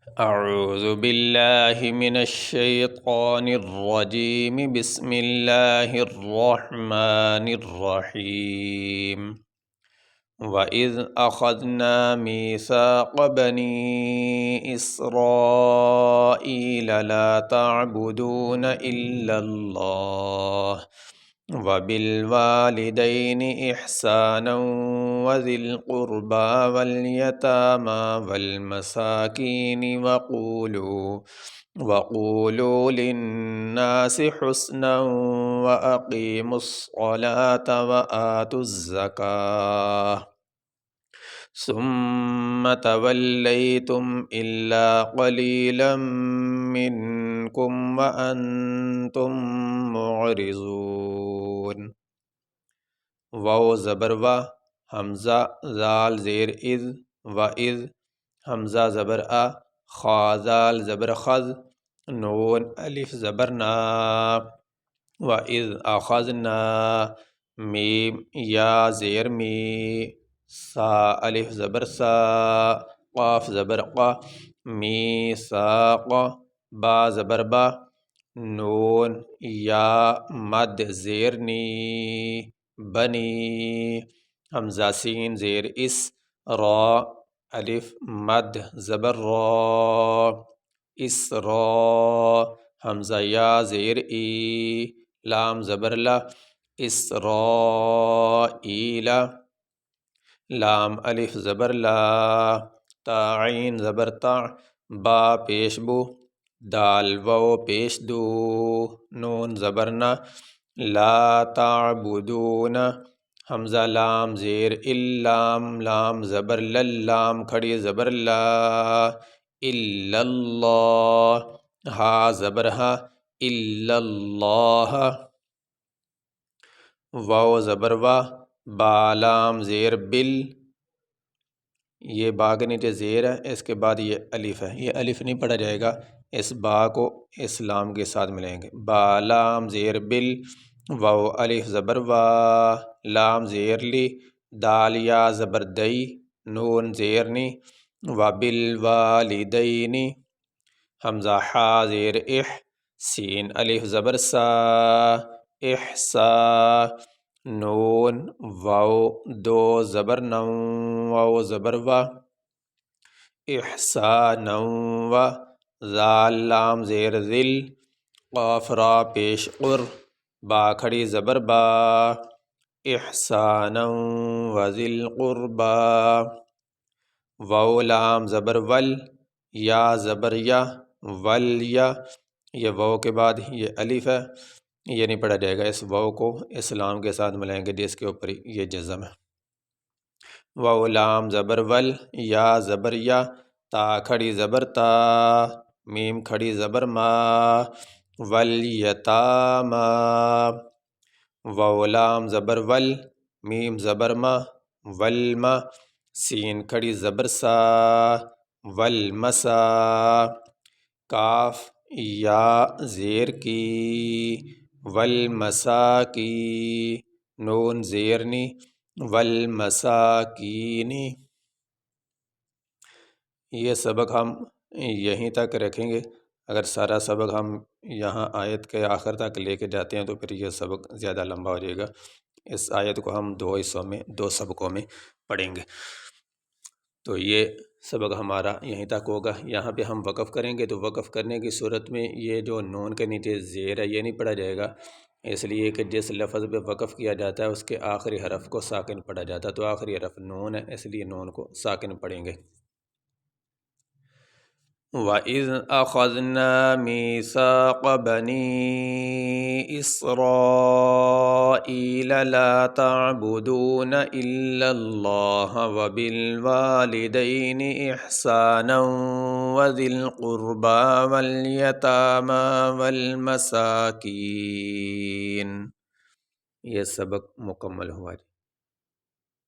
اعوذ باللہ من الشیطان الرجیم بسم اللہ الرحمن الرحیم وَإِذْ أَخَذْنَا مِيثَاقَ بَنِي إِسْرَائِيلَ لَا تَعْبُدُونَ إِلَّا اللَّهَ وَبِالْوَالِدَيْنِ إِحْسَانًا وَذِي الْقُرْبَى وَالْيَتَامَى وَالْمَسَاكِينِ وَقُولُوا لِلنَّاسِ حُسْنًا وَأَقِيمُوا الصَّلَاةَ وَآتُوا الزَّكَاةَ ثُمَّ تَوَلَّيْتُمْ إِلَّا قَلِيلًا مِّنكُمْ وَأَنتُم مُّعْرِضُونَ واو زبر و حمزہ زال زیر اذ و اذ حمزہ زبر خا زال زبر خز نون الف زبر نا و اذ اخذنا میم یا زیر می سا الف زبر سا قاف زبر قا می ساق با زبر با نون یا مد زیر نی بنی حمزہ سین زیر اس را الف مد زبر را اسرا حمزہ یا زیر ای لام زبر لا اسرائیل لام الف زبر لا تا عین زبر تا با پیش بو دال واو پیش دو نون زبر نا لا تعبدون حمزہ لام زیر اللام لام زبر لام کھڑی زبر لا الا اللہ ہا زبر ہا الا اللہ واو زبر وا با لام زیر بل یہ با کے نیچے زیر ہے اس کے بعد یہ الف ہے یہ الف نہیں پڑھا جائے گا اس با کو اس لام کے ساتھ ملیں گے با لام زیر بل واو الف زبر وا لام زیر لی دال یا زبر دئی نون زیر نی و بالوالدین حمزہ حا زیر اح سین الف زبر سا احسا نون واو دو زبر نو واو زبر وا احسانا و زال لام زیر ذل قاف را پیش قر با کھڑی زبر با احسانا و ذل قربا واو لام زبر ول یا زبر یا ول یا یہ واو کے بعد یہ الف ہے یہ نہیں پڑھا جائے گا اس واو کو اس لام کے ساتھ ملائیں گے جس کے اوپر یہ جزم ہے واو لام زبر ول یا زبر یا تا کھڑی زبر تا میم کھڑی زبر ما والیتاما واو لام زبر ول میم زبر ما ولما سین کھڑی زبر سا والمسا کاف یا زیر کی والمسا کی نون زیرنی والمساکینی یہ سبق ہم یہیں تک رکھیں گے اگر سارا سبق ہم یہاں آیت کے آخر تک لے کے جاتے ہیں تو پھر یہ سبق زیادہ لمبا ہو جائے گا اس آیت کو ہم دو حصوں میں دو سبقوں میں پڑھیں گے تو یہ سبق ہمارا یہیں تک ہوگا یہاں پہ ہم وقف کریں گے تو وقف کرنے کی صورت میں یہ جو نون کے نیچے زیر ہے یہ نہیں پڑھا جائے گا اس لیے کہ جس لفظ پہ وقف کیا جاتا ہے اس کے آخری حرف کو ساکن پڑھا جاتا ہے تو آخری حرف نون ہے اس لیے نون کو ساکن پڑھیں گے وَإِذْ أَخَذْنَا مِيثَاقَ بَنِي إِسْرَائِيلَ لَا تَعْبُدُونَ إِلَّا اللَّهَ وَبِالْوَالِدَيْنِ إِحْسَانًا وَذِي الْقُرْبَى وَالْيَتَامَى وَالْمَسَاكِينِ یہ سبق مکمل ہوا